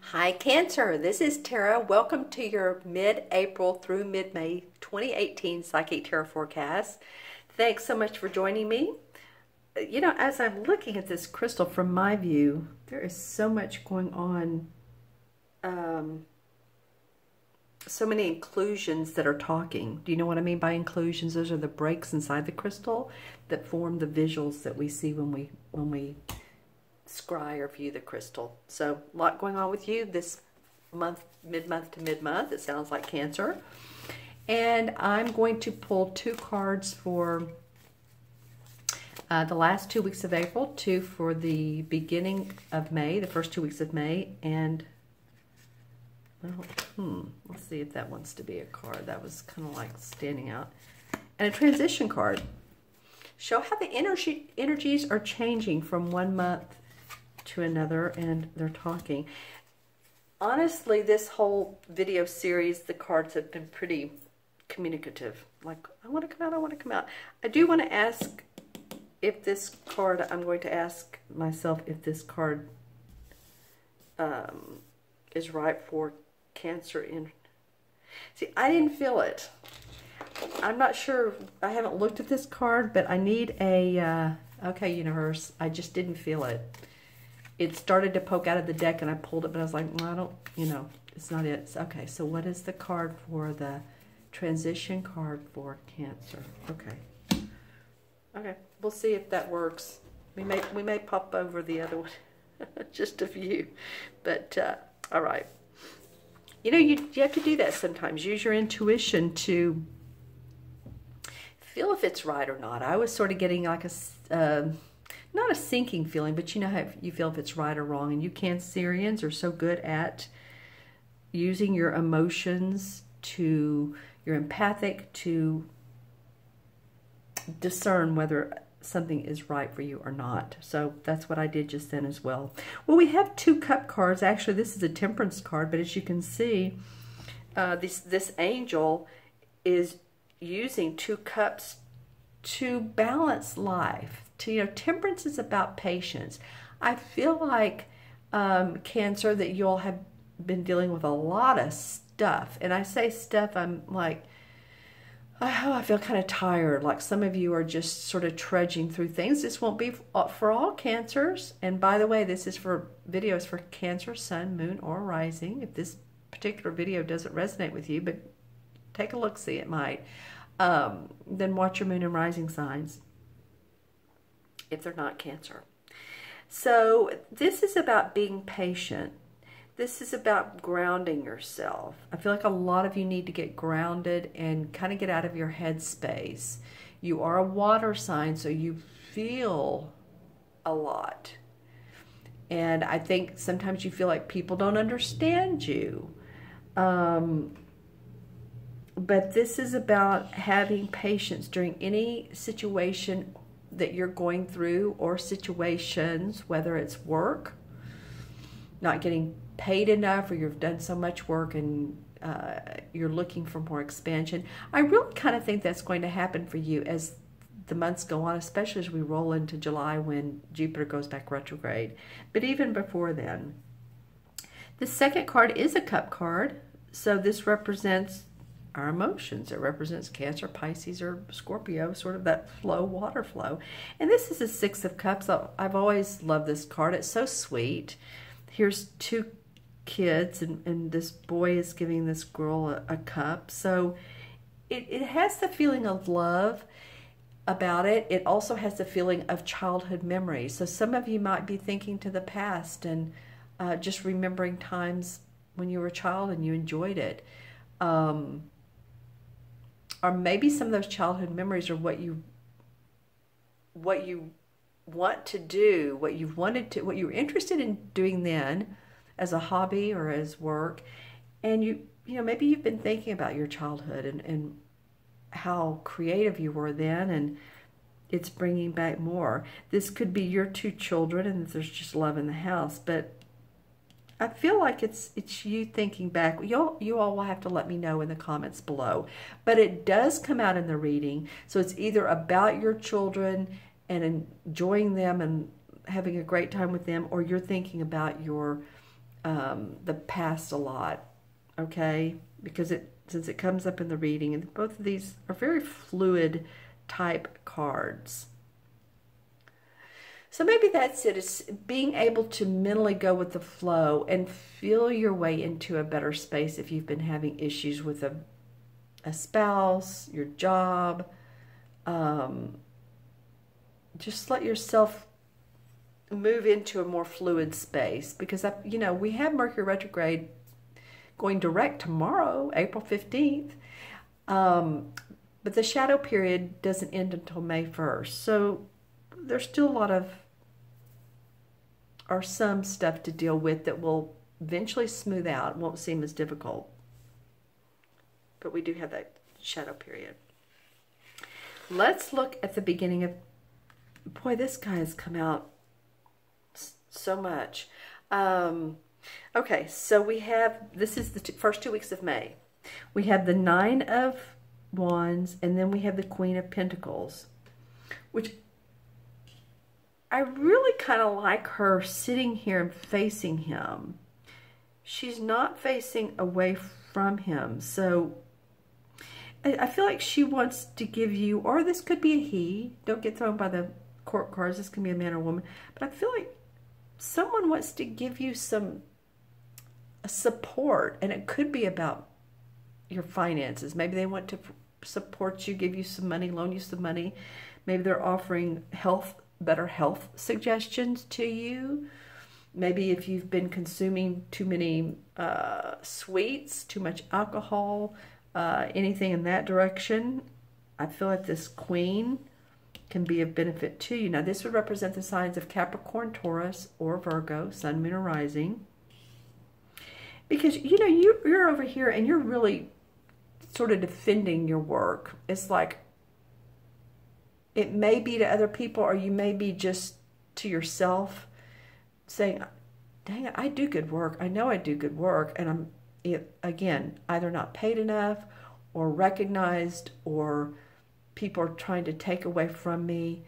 Hi Cancer, this is Tara. Welcome to your mid-April through mid-May 2018 Psychic Tarot forecast. Thanks so much for joining me. You know, as I'm looking at this crystal from my view, there is so much going on. So many inclusions that are talking. Do you know what I mean by inclusions? Those are the breaks inside the crystal that form the visuals that we see when we scry or view the crystal. So a lot going on with you this month, mid-month to mid-month. It sounds like Cancer. And I'm going to pull two cards for the last 2 weeks of April, two for the beginning of May, the first 2 weeks of May, and well, let's see if that wants to be a card. That was kind of like standing out. And a transition card. Show how the energies are changing from one month to another, and they're talking. Honestly, this whole video series, the cards have been pretty communicative. Like, I want to come out, I want to come out. I do want to ask if this card, I'm going to ask myself if this card is right for Cancer in. See, I didn't feel it. I'm not sure. I haven't looked at this card, but I need a, okay, universe, I just didn't feel it. It started to poke out of the deck and I pulled it, but I was like, well, I don't, you know, it's not it. Okay, so what is the card for the transition card for Cancer? Okay. Okay, we'll see if that works. We may pop over the other one, just a few, but all right. You know, you have to do that sometimes. Use your intuition to feel if it's right or not. I was sort of getting like a, not a sinking feeling, but you know how you feel if it's right or wrong. And you Cancerians are so good at using your emotions to, you're empathic to discern whether something is right for you or not. So that's what I did just then as well. Well, we have two cup cards. Actually, this is a temperance card, but as you can see, this angel is using two cups to balance life. You know, temperance is about patience. I feel like Cancer, that you all have been dealing with a lot of stuff, and I say stuff, I'm like, oh, I feel kind of tired. Like some of you are just sort of trudging through things. This won't be for all Cancers. And by the way, this is for videos for Cancer, Sun, Moon, or Rising. If this particular video doesn't resonate with you, but take a look, see, it might. Then watch your Moon and Rising signs if they're not Cancer. So this is about being patient. This is about grounding yourself. I feel like a lot of you need to get grounded and kind of get out of your head space. You are a water sign, so you feel a lot. And I think sometimes you feel like people don't understand you. But this is about having patience during any situation that you're going through, or situations, whether it's work, not getting paid enough, or you've done so much work and you're looking for more expansion. I really kind of think that's going to happen for you as the months go on, especially as we roll into July when Jupiter goes back retrograde. But even before then. The second card is a cup card. So this represents our emotions. It represents Cancer, Pisces, or Scorpio, sort of that flow, water flow. And this is a Six of Cups. I've always loved this card. It's so sweet. Here's two kids, and this boy is giving this girl a cup. So it has the feeling of love about it. It also has the feeling of childhood memories. So some of you might be thinking to the past and just remembering times when you were a child and you enjoyed it. Or maybe some of those childhood memories are what you want to do, what you were interested in doing then as a hobby or as work. And you know, maybe you've been thinking about your childhood and how creative you were then, and it's bringing back more. This could be your two children and there's just love in the house, but I feel like it's you thinking back. You all will have to let me know in the comments below. But it does come out in the reading. So it's either about your children and enjoying them and having a great time with them, or you're thinking about your the past a lot, okay? Because since it comes up in the reading, and both of these are very fluid type cards. So maybe that's it. It's being able to mentally go with the flow and feel your way into a better space if you've been having issues with a spouse, your job. Just let yourself move into a more fluid space, because we have Mercury retrograde going direct tomorrow, April 15th. But the shadow period doesn't end until May 1st. So there's still a lot of, or some stuff to deal with that will eventually smooth out, won't seem as difficult. But we do have that shadow period. Let's look at the beginning of, boy, this guy has come out so much. Okay, so we have, this is the first 2 weeks of May. We have the Nine of Wands, and then we have the Queen of Pentacles, which I really kind of like her sitting here and facing him. She's not facing away from him. So I feel like she wants to give you, or this could be a he. Don't get thrown by the court cards. This can be a man or woman. But I feel like someone wants to give you some support, and it could be about your finances. Maybe they want to support you, give you some money, loan you some money. Maybe they're offering better health suggestions to you. Maybe if you've been consuming too many sweets, too much alcohol, anything in that direction, I feel like this Queen can be of benefit to you. Now, this would represent the signs of Capricorn, Taurus, or Virgo, Sun, Moon, or Rising. Because, you're over here and you're really sort of defending your work. It's like, it may be to other people, or you may be just to yourself saying, dang it, I do good work. I know I do good work. And I'm, again, either not paid enough or recognized, or people are trying to take away from me,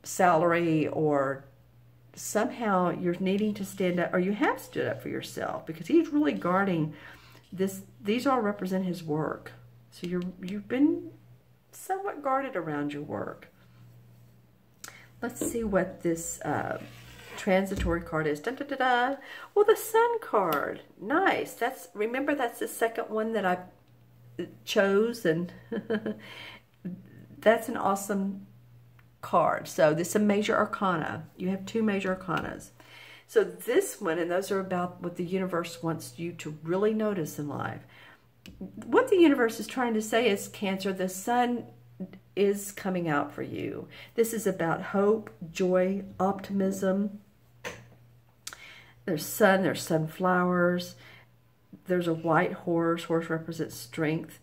salary, or somehow you're needing to stand up, or you have stood up for yourself, because he's really guarding this. These all represent his work. So you've been somewhat guarded around your work. Let's see what this transitory card is. Dun, dun, dun, dun. Well, the Sun card. Nice. Remember, that's the second one that I chose, and that's an awesome card. So this is a major arcana. You have 2 major arcanas. So this one, and those are about what the universe wants you to really notice in life. What the universe is trying to say is, Cancer, the Sun is coming out for you. This is about hope, joy, optimism. There's sun, there's sunflowers. There's a white horse. Horse represents strength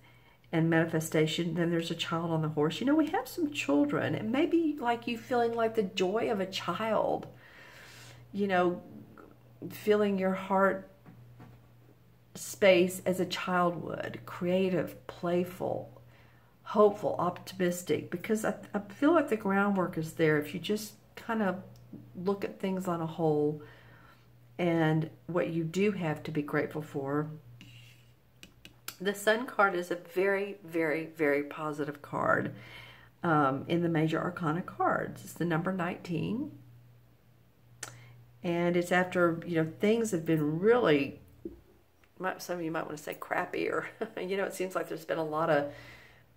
and manifestation. Then there's a child on the horse. We have some children. It may be like you feeling like the joy of a child. Feeling your heart space as a child would. Creative, playful, hopeful, optimistic. Because I feel like the groundwork is there if you just kind of look at things on a whole and what you do have to be grateful for. The Sun card is a very, very, very positive card in the major arcana cards. It's the number 19. And it's after, things have been really, some of you might want to say crappy, or, it seems like there's been a lot of,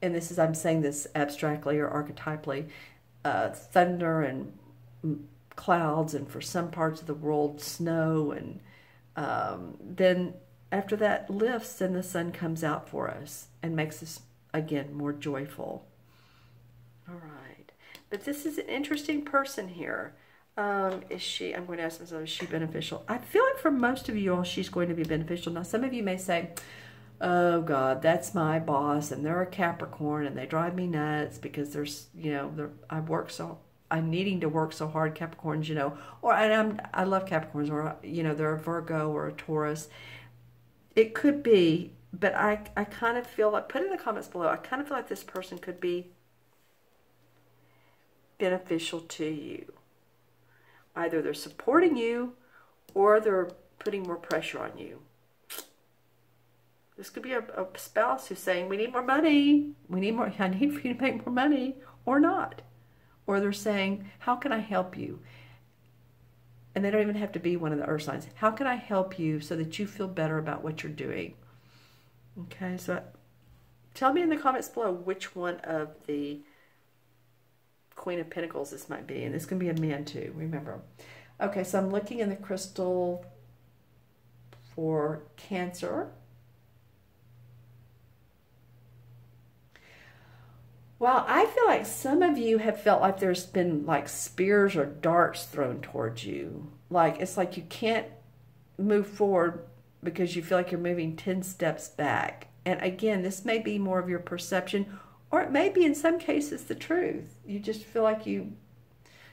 and I'm saying this abstractly or archetypally, thunder and clouds, and for some parts of the world, snow, and then after that lifts, and the Sun comes out for us and makes us, again, more joyful. All right. But this is an interesting person here. Is she, I'm going to ask myself, is she beneficial? I feel like for most of you all, she's going to be beneficial. Now, some of you may say, oh God, that's my boss, and they're a Capricorn, and they drive me nuts because there's, I'm needing to work so hard, Capricorns, or I love Capricorns, or, they're a Virgo or a Taurus. It could be, but I kind of feel like, put in the comments below, I kind of feel like this person could be beneficial to you. Either they're supporting you or they're putting more pressure on you. This could be a spouse who's saying, we need more money. I need for you to make more money, or not. Or they're saying, how can I help you? And they don't even have to be one of the earth signs. How can I help you so that you feel better about what you're doing? Okay, so tell me in the comments below which one of the Queen of Pentacles this might be. And this can be a man too, remember. Okay, so I'm looking in the crystal for Cancer. Well, I feel like some of you have felt like there's been like spears or darts thrown towards you. Like, it's like you can't move forward because you feel like you're moving 10 steps back. And again, this may be more of your perception, or it may be in some cases the truth. You just feel like you,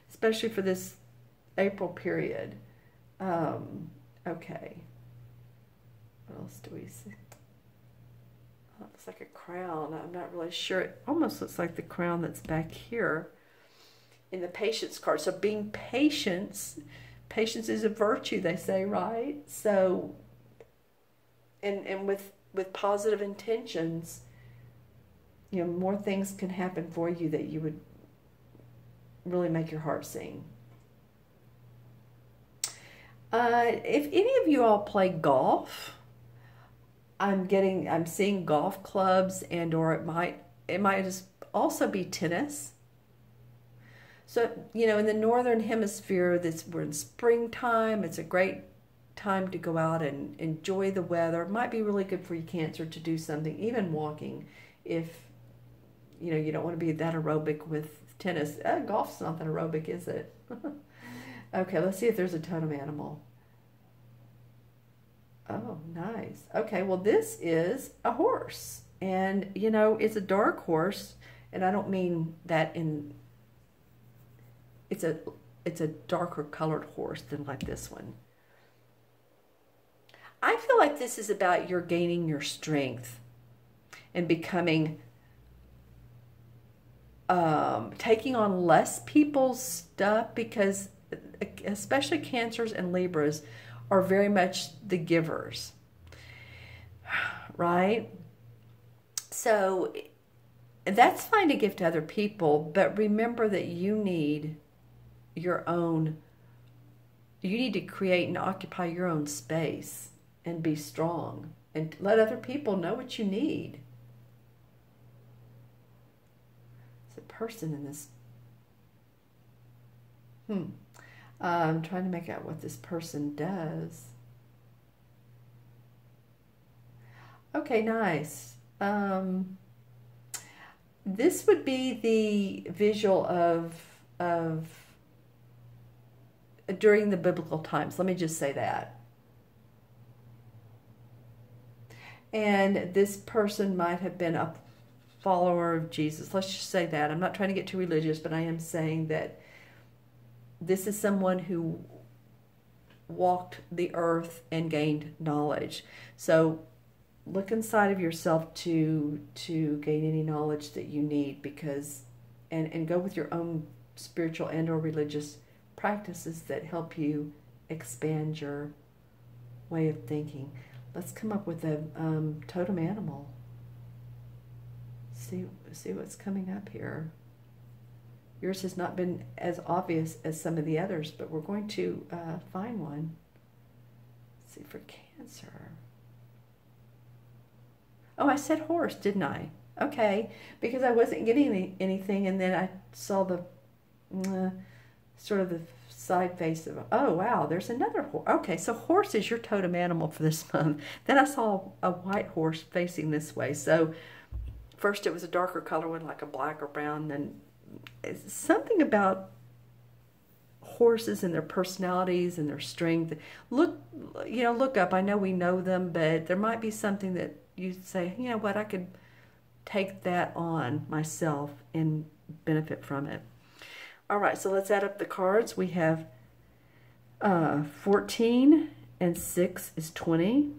especially for this April period. Okay. What else do we see? That looks like a crown. I'm not really sure. It almost looks like the crown that's back here in the patience card. So being patience is a virtue, they say, right? So, and with positive intentions, you know, more things can happen for you that you would really make your heart sing. If any of you all play golf, I'm seeing golf clubs, and or it might just also be tennis. So, you know, in the northern hemisphere, we're in springtime. It's a great time to go out and enjoy the weather. It might be really good for you, Cancer, to do something, even walking, if you know you don't want to be that aerobic with tennis. Golf's not that aerobic, is it? Okay, let's see if there's a totem animal. Oh, nice. Okay, well, this is a horse. And, you know, it's a dark horse. And I don't mean that in... It's a darker colored horse than like this one. I feel like this is about your gaining your strength and becoming... taking on less people's stuff, because especially Cancers and Libras are very much the givers, right? So that's fine to give to other people, but remember that you need your own, you need to create and occupy your own space and be strong and let other people know what you need. There's a person in this. I'm trying to make out what this person does. Okay, nice. This would be the visual of during the biblical times. Let me just say that. And this person might have been a follower of Jesus. Let's just say that. I'm not trying to get too religious, but I am saying that this is someone who walked the earth and gained knowledge. So look inside of yourself to gain any knowledge that you need, because and go with your own spiritual and or religious practices that help you expand your way of thinking. Let's come up with a totem animal. See what's coming up here. Yours has not been as obvious as some of the others, but we're going to find one. Let's see, for Cancer. Oh, I said horse, didn't I? Okay, because I wasn't getting anything, and then I saw the sort of the side face of, oh, wow, there's another horse. Okay, so horse is your totem animal for this month. Then I saw a white horse facing this way. So first it was a darker color one, like a black or brown, then it's something about horses and their personalities and their strength. Look up. I know we know them, but there might be something that you say, you know what, I could take that on myself and benefit from it. All right, so let's add up the cards. We have 14 and 6 is 20.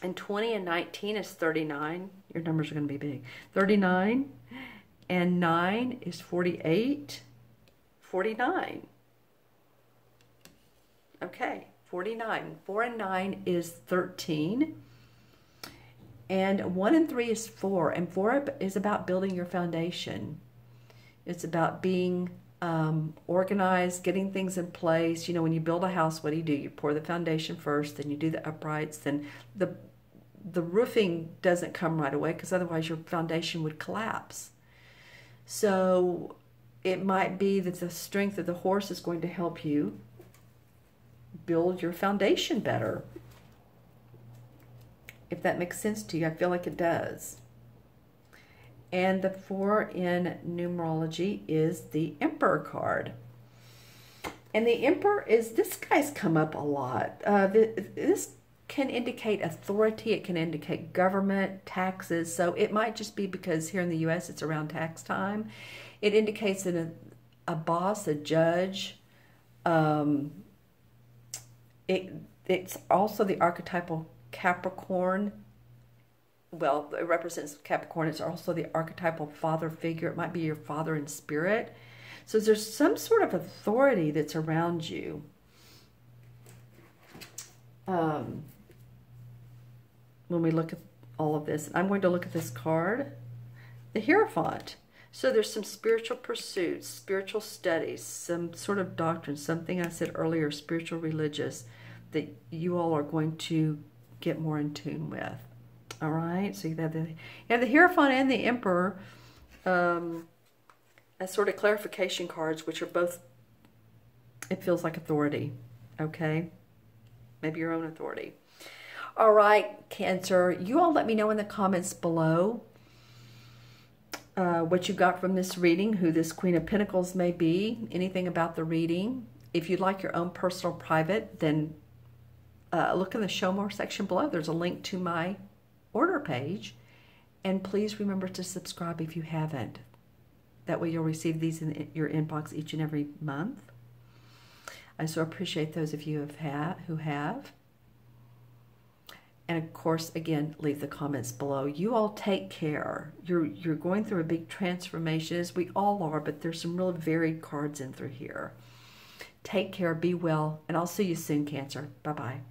And 20 and 19 is 39. Your numbers are going to be big. 39 and 9 is 48. 49. Okay, 49. 4 and 9 is 13. And 1 and 3 is 4. And 4 is about building your foundation. It's about being organized, getting things in place. You know, when you build a house, what do? You pour the foundation first, then you do the uprights, then the roofing doesn't come right away because otherwise your foundation would collapse. So it might be that the strength of the horse is going to help you build your foundation better. If that makes sense to you, I feel like it does. And the 4 in numerology is the Emperor card. And the Emperor is, this guy's come up a lot. This can indicate authority. It can indicate government, taxes. So it might just be because here in the U.S. it's around tax time. It indicates that a boss, a judge. It's also the archetypal Capricorn. Well, it represents Capricorn. It's also the archetypal father figure. It might be your father in spirit. So there's some sort of authority that's around you. When we look at all of this, I'm going to look at this card, the Hierophant. So there's some spiritual pursuits, spiritual studies, some sort of doctrine, something I said earlier, spiritual religious, that you all are going to get more in tune with. All right, so you have the Hierophant and the Emperor as sort of clarification cards, which are both, it feels like authority, okay? Maybe your own authority. All right, Cancer, you all let me know in the comments below what you got from this reading, who this Queen of Pentacles may be, anything about the reading. If you'd like your own personal private, then look in the Show More section below. There's a link to my order page. And please remember to subscribe if you haven't. That way you'll receive these in your inbox each and every month. I so appreciate those of you who have. And of course, again, leave the comments below. You all take care. You're going through a big transformation, as we all are, but there's some real varied cards in through here. Take care, be well, and I'll see you soon, Cancer. Bye-bye.